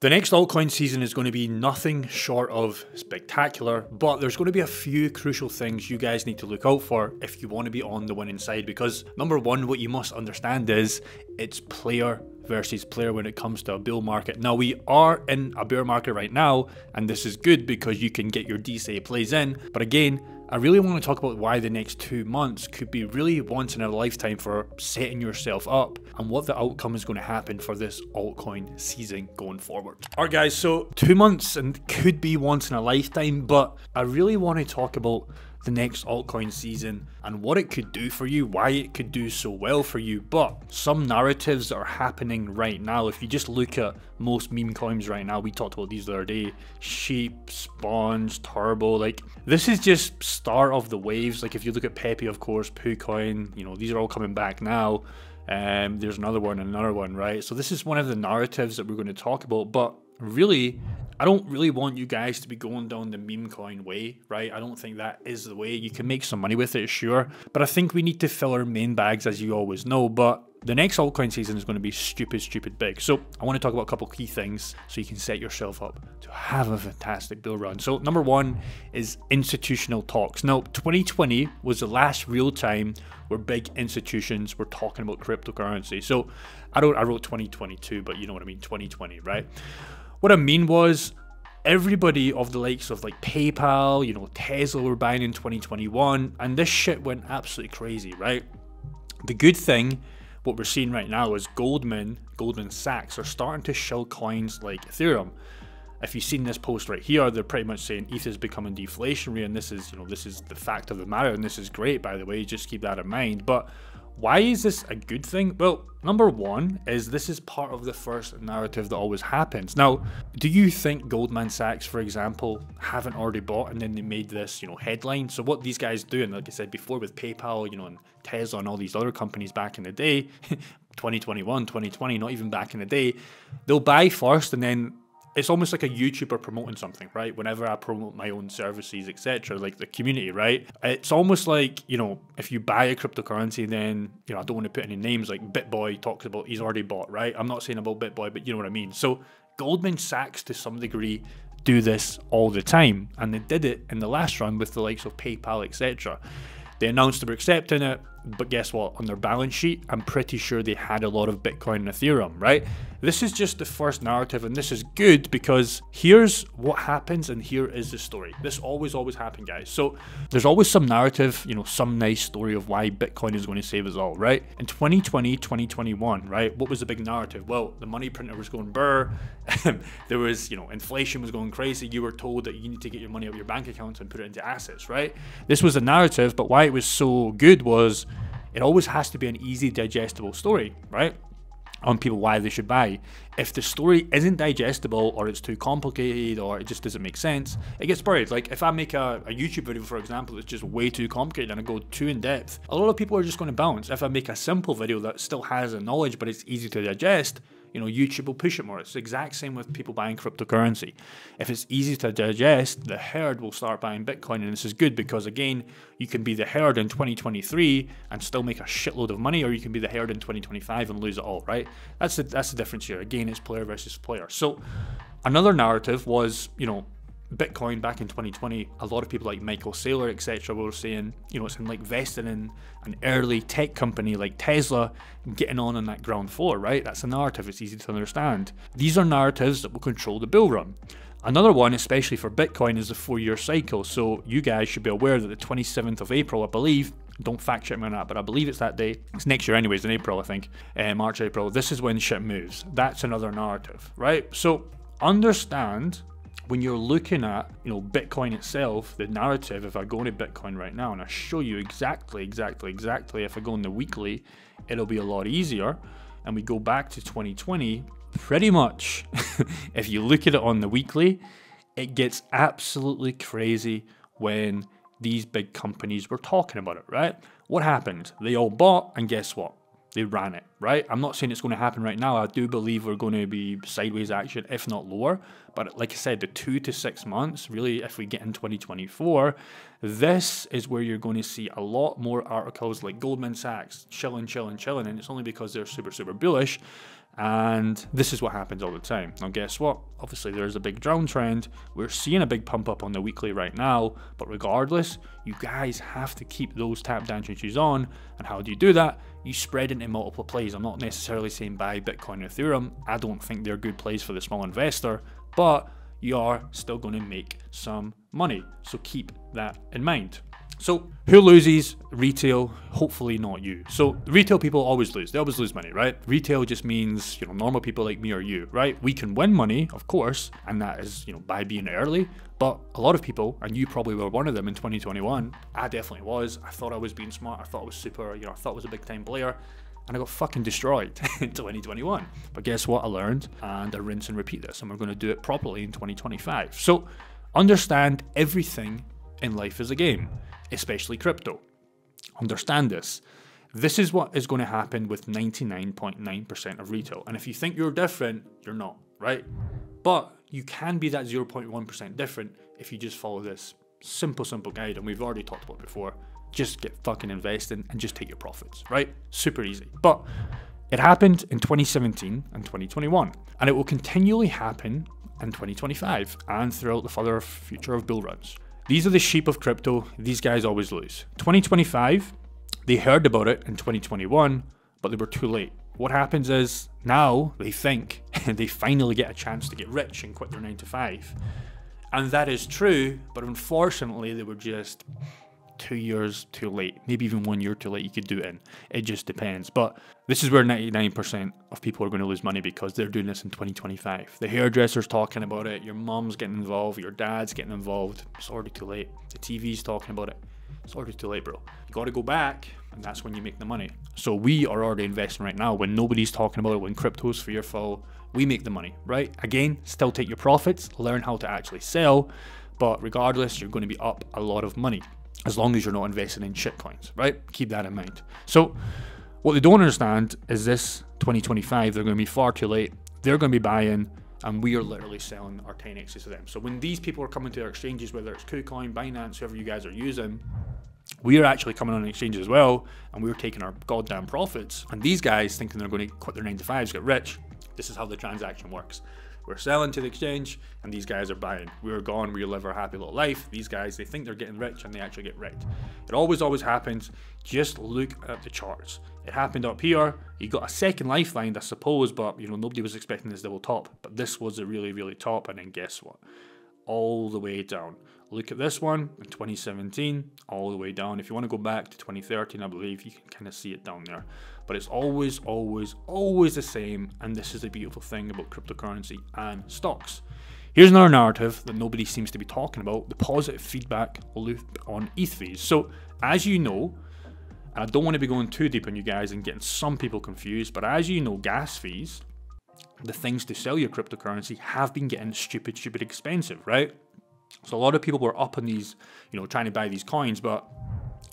The next altcoin season is going to be nothing short of spectacular, but there's going to be a few crucial things you guys need to look out for if you want to be on the winning side, because number one, what you must understand is it's player versus player when it comes to a bull market. Now, we are in a bear market right now, and this is good because you can get your DCA plays in, but again, I really want to talk about why the next 2 months could be really once in a lifetime for setting yourself up and what the outcome is going to happen for this altcoin season going forward. Alright guys, so 2 months and could be once in a lifetime, but I really want to talk about the next altcoin season and what it could do for you, why it could do so well for you. But some narratives that are happening right now, if you just look at most meme coins right now, we talked about these the other day, Sheep, Sponge, Turbo, like this is just start of the waves. Like if you look at Pepe, of course, PooCoin, you know, these are all coming back now. There's another one, right? So this is one of the narratives that we're going to talk about, but really, I don't really want you guys to be going down the meme coin way, right? I don't think that is the way. You can make some money with it, sure, but I think we need to fill our main bags, as you always know. But the next altcoin season is going to be stupid big. So I want to talk about a couple key things so you can set yourself up to have a fantastic bull run. So number one is institutional talks. Now, 2020 was the last real time where big institutions were talking about cryptocurrency. So I wrote 2022, but you know what I mean, 2020, right? What I mean was everybody of the likes of like PayPal, you know, Tesla were buying in 2021, and this shit went absolutely crazy, right? The good thing, what we're seeing right now is Goldman Sachs are starting to shill coins like Ethereum. If you've seen this post right here, they're pretty much saying ETH is becoming deflationary, and this is, you know, this is the fact of the matter, and this is great, by the way, just keep that in mind. But why is this a good thing? Well, number one is this is part of the first narrative that always happens. Now, do you think Goldman Sachs, for example, haven't already bought and then they made this, you know, headline? So what these guys do, and like I said before with PayPal, you know, and Tesla and all these other companies back in the day, 2021, 2020, not even back in the day, they'll buy first and then it's almost like a YouTuber promoting something, right? Whenever I promote my own services, etc., like the community, right? It's almost like, you know, if you buy a cryptocurrency, then, you know, I don't want to put any names, like BitBoy talks about he's already bought, right? I'm not saying about BitBoy, but you know what I mean. So Goldman Sachs, to some degree, do this all the time, and they did it in the last run with the likes of PayPal, etc. They announced they were accepting it, but guess what? On their balance sheet, I'm pretty sure they had a lot of Bitcoin and Ethereum, right? This is just the first narrative, and this is good because here's what happens and here is the story. This always happens, guys. So there's always some narrative, you know, some nice story of why Bitcoin is going to save us all, right? In 2020, 2021, right? What was the big narrative? Well, the money printer was going burr. There was, you know, inflation was going crazy. You were told that you need to get your money out of your bank accounts and put it into assets, right? This was the narrative, but why it was so good was it always has to be an easy digestible story, right? On people why they should buy. If the story isn't digestible or it's too complicated or it just doesn't make sense, it gets buried. Like if I make a YouTube video, for example, that's just way too complicated and I go too in depth, a lot of people are just going to bounce. If I make a simple video that still has the knowledge but it's easy to digest, you know, YouTube will push it more. It's the exact same with people buying cryptocurrency. If it's easy to digest, the herd will start buying Bitcoin, and this is good because, again, you can be the herd in 2023 and still make a shitload of money, or you can be the herd in 2025 and lose it all, right? That's the difference here. Again, it's player versus player. So another narrative was, you know, Bitcoin back in 2020, a lot of people like Michael Saylor, etc., were saying, you know, it's in like investing in an early tech company like Tesla, getting on that ground floor, right? That's a narrative. It's easy to understand. These are narratives that will control the bull run. Another one, especially for Bitcoin, is the 4-year cycle. So you guys should be aware that the 27th of April, I believe, don't fact check me on that, but I believe it's that day. It's next year anyways, in April, I think, March, April. This is when shit moves. That's another narrative, right? So understand, when you're looking at, you know, Bitcoin itself, the narrative, if I go into Bitcoin right now and I show you exactly, if I go in the weekly, it'll be a lot easier. And we go back to 2020, pretty much, if you look at it on the weekly, it gets absolutely crazy when these big companies were talking about it, right? What happened? They all bought, and guess what? They ran it, right? I'm not saying it's going to happen right now. I do believe we're going to be sideways action, if not lower. But like I said, the 2 to 6 months, really, if we get in 2024, this is where you're going to see a lot more articles like Goldman Sachs chilling. And it's only because they're super bullish. And this is what happens all the time. Now guess what? Obviously there's a big downtrend. We're seeing a big pump up on the weekly right now, but regardless, you guys have to keep those tap dance entries on. And how do you do that? You spread into multiple plays. I'm not necessarily saying buy Bitcoin or Ethereum. I don't think they're good plays for the small investor, but you are still going to make some money. So keep that in mind. So who loses? Retail, hopefully not you. So retail people always lose. They always lose money, right? Retail just means, normal people like me or you, right? We can win money, of course, and that is, by being early. But a lot of people, and you probably were one of them in 2021, I definitely was. I thought I was being smart. I thought I was super, I thought I was a big time player. And I got fucking destroyed in 2021. But guess what? I learned, and I rinse and repeat this, and we're going to do it properly in 2025. So understand everything in life is a game, especially crypto. Understand this. This is what is going to happen with 99.9% of retail. And if you think you're different, you're not, right? But you can be that 0.1% different if you just follow this simple guide. And we've already talked about it before. Just get fucking investing and just take your profits, right? Super easy. But it happened in 2017 and 2021. And it will continually happen in 2025 and throughout the further future of bull runs. These are the sheep of crypto. These guys always lose. 2025, they heard about it in 2021, but they were too late. What happens is now they think they finally get a chance to get rich and quit their 9 to 5. And that is true, but unfortunately they were just 2 years too late, maybe even 1 year too late. You could do it in. It just depends. But this is where 99% of people are going to lose money because they're doing this in 2025. The hairdresser's talking about it. Your mom's getting involved. Your dad's getting involved. It's already too late. The TV's talking about it. It's already too late, bro. You got to go back, and that's when you make the money. So we are already investing right now when nobody's talking about it, when crypto's fearful. We make the money, right? Again, still take your profits, learn how to actually sell, but regardless, you're going to be up a lot of money. As long as you're not investing in shitcoins, right? Keep that in mind. So what they don't understand is this 2025, they're going to be far too late. They're going to be buying, and we are literally selling our 10x's to them. So when these people are coming to our exchanges, whether it's KuCoin, Binance, whoever you guys are using, we are actually coming on an exchange as well, and we're taking our goddamn profits. And these guys thinking they're going to quit their 9 to 5s, get rich. This is how the transaction works. We're selling to the exchange, and these guys are buying. We're gone, we live our happy little life. These guys, they think they're getting rich, and they actually get wrecked. It always happens. Just look at the charts. It happened up here. You got a second lifeline, I suppose, but nobody was expecting this double top. But this was a really top, and then guess what? All the way down. Look at this one in 2017, all the way down. If you want to go back to 2013, I believe you can kind of see it down there. But it's always the same. And this is the beautiful thing about cryptocurrency and stocks. Here's another narrative that nobody seems to be talking about, the positive feedback loop on ETH fees. So as you know, and I don't want to be going too deep on you guys and getting some people confused, but as you know, gas fees, the things to sell your cryptocurrency, have been getting stupid expensive, right? So a lot of people were up on these, trying to buy these coins, but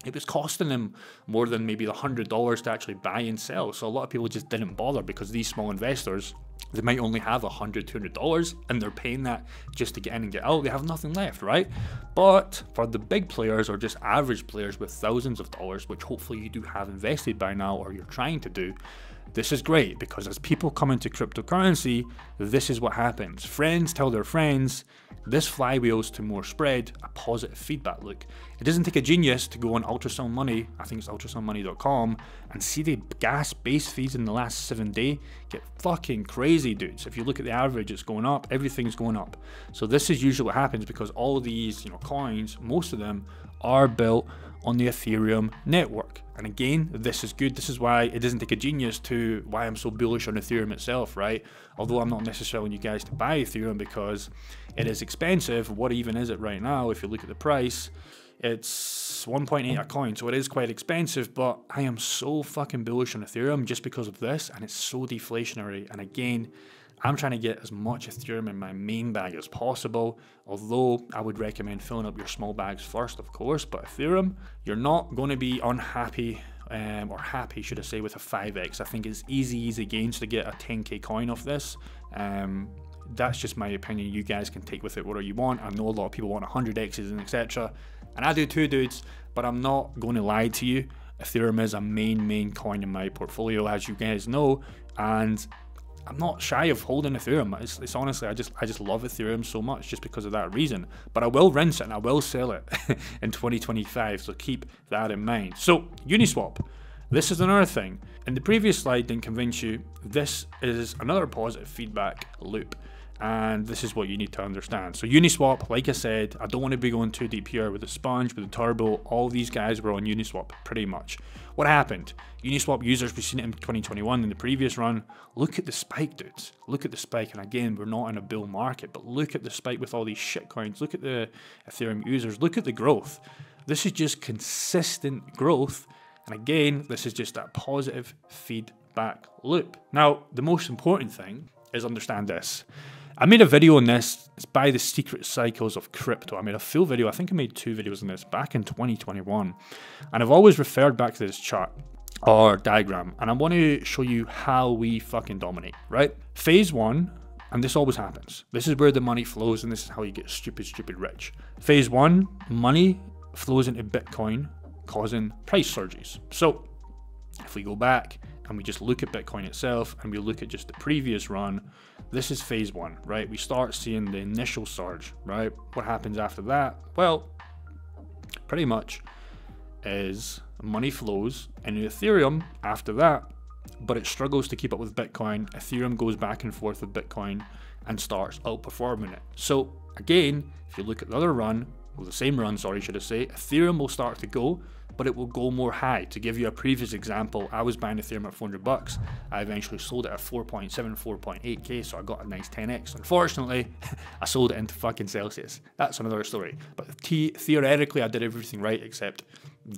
it was costing them more than maybe the $100 to actually buy and sell. So a lot of people just didn't bother because these small investors, they might only have $100, $200 and they're paying that just to get in and get out. They have nothing left, right? But for the big players or just average players with thousands of dollars, which hopefully you do have invested by now or you're trying to do, this is great because as people come into cryptocurrency, this is what happens. Friends tell their friends, this flywheels to more spread, a positive feedback loop. It doesn't take a genius to go on Ultrasound Money, I think it's ultrasoundmoney.com, and see the gas base fees in the last 7 days get fucking crazy, dudes. If you look at the average, it's going up, everything's going up. So this is usually what happens because all of these, coins, most of them are built on the Ethereum network. And again, this is good. This is why it doesn't take a genius to why I'm so bullish on Ethereum itself, right? Although I'm not necessarily you guys to buy Ethereum because it is expensive. What even is it right now? If you look at the price, it's 1.8 a coin, so it is quite expensive, but I am so fucking bullish on Ethereum just because of this, and it's so deflationary. And again, I'm trying to get as much Ethereum in my main bag as possible, although I would recommend filling up your small bags first, of course. But Ethereum, you're not going to be unhappy, or happy, should I say, with a 5x. I think it's easy gains to get a 10k coin off this. That's just my opinion. You guys can take with it whatever you want. I know a lot of people want 100x's and etc. And I do too, dudes, but I'm not going to lie to you. Ethereum is a main coin in my portfolio, as you guys know, and I'm not shy of holding Ethereum. It's honestly, I just love Ethereum so much just because of that reason. But I will rinse it and I will sell it in 2025. So keep that in mind. So Uniswap, this is another thing. In the previous slide didn't convince you. This is another positive feedback loop. And this is what you need to understand. So Uniswap, like I said, I don't want to be going too deep here with the Sponge, with the Turbo. All these guys were on Uniswap pretty much. What happened? Uniswap users, we've seen it in 2021 in the previous run. Look at the spike, dudes. Look at the spike. And again, we're not in a bull market, but look at the spike with all these shit coins. Look at the Ethereum users. Look at the growth. This is just consistent growth. And again, this is just that positive feedback loop. Now, the most important thing is understand this. I made a video on this. It's by the Secret Cycles of Crypto. I made a full video. I think I made 2 videos on this back in 2021. And I've always referred back to this chart or diagram. And I want to show you how we fucking dominate, right? Phase 1, and this always happens. This is where the money flows, and this is how you get stupid rich. Phase 1, money flows into Bitcoin, causing price surges. So if we go back and we just look at Bitcoin itself and we look at just the previous run, this is phase 1, right? We start seeing the initial surge, right? What happens after that? Well, pretty much is money flows into Ethereum after that, but it struggles to keep up with Bitcoin. Ethereum goes back and forth with Bitcoin and starts outperforming it. So again, if you look at the other run, well, the same run, sorry, should I say, Ethereum will start to go, but it will go more high. To give you a previous example, I was buying Ethereum at 400 bucks. I eventually sold it at 4.7, 4.8k, so I got a nice 10x. Unfortunately, I sold it into fucking Celsius. That's another story. But theoretically, I did everything right except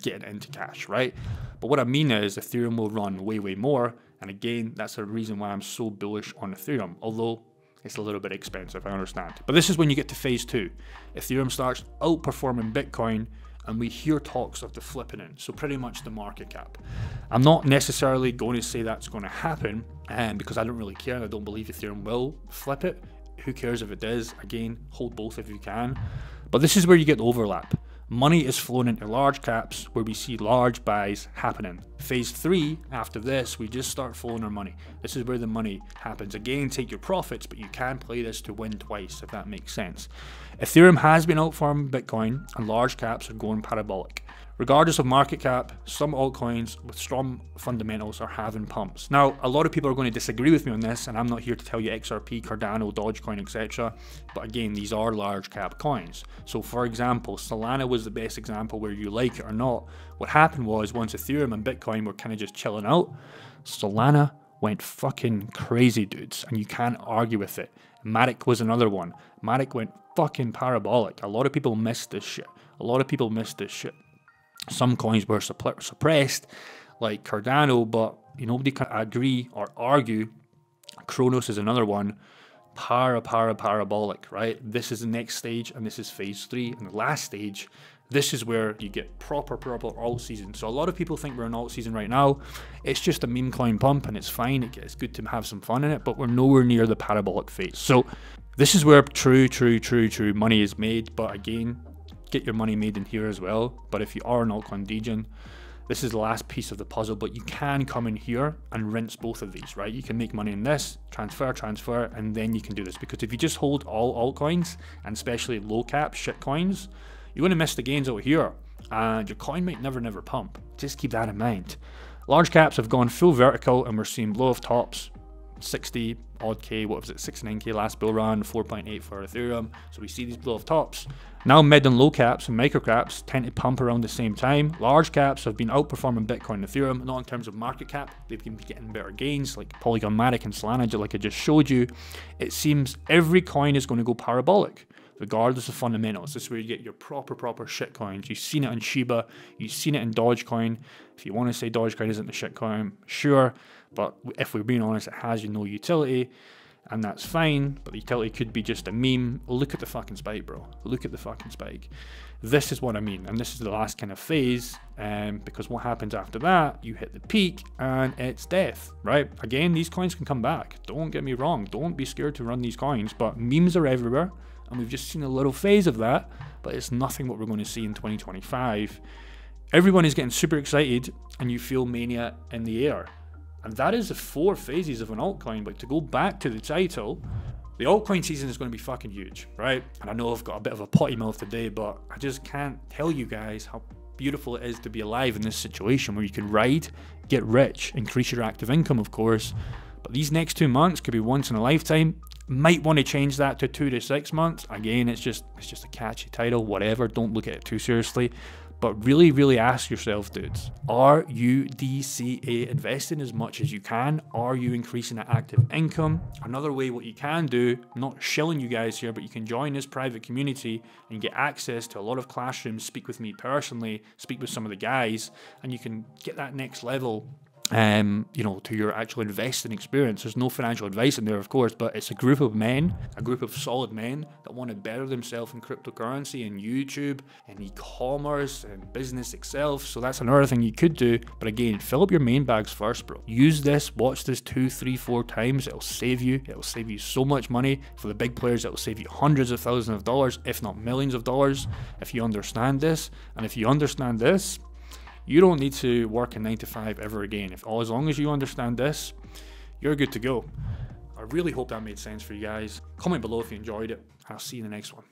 getting it into cash, right? But what I mean is Ethereum will run way more. And again, that's the reason why I'm so bullish on Ethereum, although it's a little bit expensive, I understand. But this is when you get to phase 2. Ethereum starts outperforming Bitcoin, and we hear talks of the flipping in, so pretty much the market cap. I'm not necessarily going to say that's going to happen, because I don't really care and I don't believe Ethereum will flip it. Who cares if it does? Again, hold both if you can. But this is where you get the overlap. Money is flowing into large caps where we see large buys happening. Phase 3, after this, we just start flowing our money. This is where the money happens. Again, take your profits, but you can play this to win twice, if that makes sense. Ethereum has been outperforming Bitcoin, and large caps are going parabolic. Regardless of market cap, some altcoins with strong fundamentals are having pumps. Now, a lot of people are going to disagree with me on this, and I'm not here to tell you XRP, Cardano, Dogecoin, etc. But again, these are large cap coins. So for example, Solana was the best example where you like it or not. What happened was once Ethereum and Bitcoin were kind of just chilling out, Solana went fucking crazy, dudes, and you can't argue with it. Matic was another one. Matic went fucking parabolic. A lot of people missed this shit. Some coins were suppressed, like Cardano, but nobody can agree or argue. Kronos is another one. Parabolic, right? This is the next stage, and this is phase 3. And the last stage, this is where you get proper alt season. So a lot of people think we're in alt season right now. It's just a meme coin pump, and it's fine. It's good to have some fun in it, but we're nowhere near the parabolic phase. So this is where true money is made. But again, get your money made in here as well. But if you are an altcoin degen, this is the last piece of the puzzle. But you can come in here and rinse both of these, right? You can make money in this, transfer, and then you can do this. Because if you just hold all altcoins, and especially low cap shit coins, you're going to miss the gains over here, and your coin might never pump. Just keep that in mind. Large caps have gone full vertical, and we're seeing blow of tops, 60 odd K, what was it, 69K last bull run, 4.8 for Ethereum. So we see these blow of tops. Now mid and low caps and micro caps tend to pump around the same time. Large caps have been outperforming Bitcoin and Ethereum, not in terms of market cap. They've been getting better gains, like Polygon, Matic, and Solana, like I just showed you. It seems every coin is going to go parabolic, regardless of fundamentals. This is where you get your proper shit coins. You've seen it in Shiba, you've seen it in Dogecoin. If you want to say Dogecoin isn't a shit coin, sure, but if we're being honest, it has no utility, and that's fine, but the utility could be just a meme. Look at the fucking spike, bro. Look at the fucking spike. This is what I mean, and this is the last kind of phase, because what happens after that, you hit the peak, and it's death, right? Again, these coins can come back. Don't get me wrong. Don't be scared to run these coins, but memes are everywhere. And we've just seen a little phase of that, but it's nothing what we're going to see in 2025. Everyone is getting super excited, and you feel mania in the air. And that is the 4 phases of an altcoin. But to go back to the title, the altcoin season is going to be fucking huge, right? And I know I've got a bit of a potty mouth today, but I just can't tell you guys how beautiful it is to be alive in this situation where you can ride, get rich, increase your active income, of course. But these next 2 months could be once in a lifetime. Might want to change that to 2 to 6 months. Again, it's just a catchy title, whatever. Don't look at it too seriously. But really, really ask yourself, dudes, are you DCA investing as much as you can? Are you increasing that active income? Another way, what you can do, I'm not shilling you guys here, but you can join this private community and get access to a lot of classrooms, speak with me personally, speak with some of the guys, and you can get that next level, you know, to your actual investing experience. There's no financial advice in there, of course, but it's a group of men, a group of solid men that want to better themselves in cryptocurrency and YouTube and e-commerce and business itself. So that's another thing you could do. But again, fill up your main bags first, bro. Use this, watch this 2, 3, 4 times. It'll save you so much money. For the big players, it'll save you hundreds of thousands of dollars, if not millions of dollars, if you understand this. And if you understand this, you don't need to work a 9 to 5 ever again. As long as you understand this, you're good to go. I really hope that made sense for you guys. Comment below if you enjoyed it. I'll see you in the next one.